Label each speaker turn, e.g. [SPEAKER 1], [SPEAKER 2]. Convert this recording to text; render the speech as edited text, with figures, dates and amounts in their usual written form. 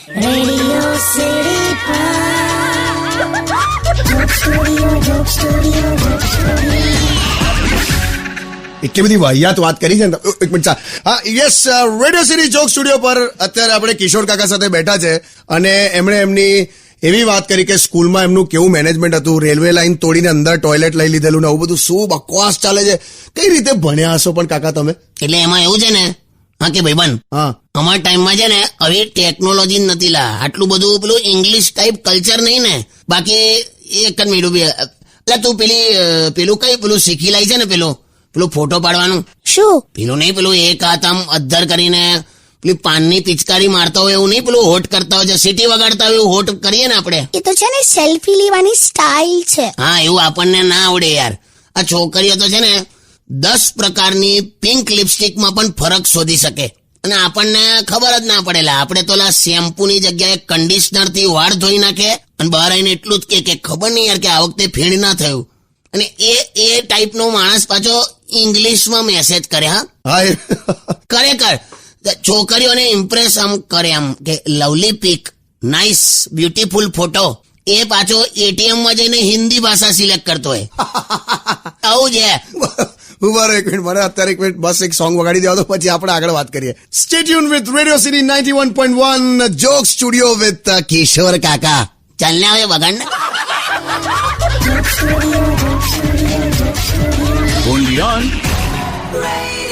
[SPEAKER 1] Radio city
[SPEAKER 2] એટલી બધી વાહિયાત વાત કરી છે ને. એક મિનિટ હા, yes, radio city joke studio પર અત્યારે આપણે કિશોર કાકા સાથે બેઠા છે અને એમણે એમની એવી વાત કરી કે સ્કૂલમાં એમનું કેવું મેનેજમેન્ટ હતું, રેલવે લાઈન તોડીને અંદર ટોયલેટ લઈ લીધેલું ને આવું બધું. શું બકવાસ ચાલે છે. કઈ રીતે ભણ્યા હશો પણ કાકા તમે?
[SPEAKER 3] એટલે એમાં એવું છે ને, હા કે ભાઈબંધ,
[SPEAKER 2] હા,
[SPEAKER 3] અમારા ટાઈમમાં છે ને હવે ટેકનોલોજી નથી લા, આટલું બધું પેલું ઇંગ્લિશ ટાઈપ કલ્ચર નહીં ને. બાકી એક જ મિનિટ ઉભી, એટલે તું પેલું કઈ પેલું શીખી લાવી છે ને, પેલું ફોટો પાડવાનું.
[SPEAKER 1] શું?
[SPEAKER 3] પેલું નહીં, પેલું એક હાથ આમ અદ્ધર કરીને પેલી પાનની પિચકારી મારતા હોય એવું નહીં, પેલું હોટ કરતા હોય છે, સીટી વગાડતા હોય એવું હોટ કરીએ ને આપણે.
[SPEAKER 1] એ તો છે ને સેલ્ફી લેવાની સ્ટાઇલ છે.
[SPEAKER 3] હા, એવું આપણને ના આવડે યાર. આ છોકરીઓ તો છે ને 10 પ્રકારની પિંક લિપસ્ટિકમાં પણ ફરક શોધી શકે અને આપણને ખબર જ ના પડેલા. આપણે તો શેમ્પૂની જગ્યાએ કન્ડિશનર થી વાળ ધોઈ નાખે અને બહાર આવીને એટલું જ કે ખબર નહીં યાર કે આ વખતે ફીણ ના થયું. અને એ ટાઈપનો માણસ પાછો ઇંગ્લિશમાં મેસેજ કરે. હા, ખરેખર છોકરીઓને ઇમ્પ્રેસ આમ કરે, આમ કે lovely pic, nice, beautiful photo. એ પાછો એટીએમ માં જઈને હિન્દી ભાષા સિલેક્ટ કરતો હોય. આવું છે.
[SPEAKER 2] ઉભા રહો એક મિનિટ, મને અત્યારે એક મિનિટ બસ એક સોંગ વગાડી દેવા દો, પછી આપણે આગળ વાત કરીએ. Stay tune with radio city 91.1 joke studio with Kishore Kaka.
[SPEAKER 3] ચાલ ને હવે વગાડ ને.
[SPEAKER 4] Only on
[SPEAKER 1] Radio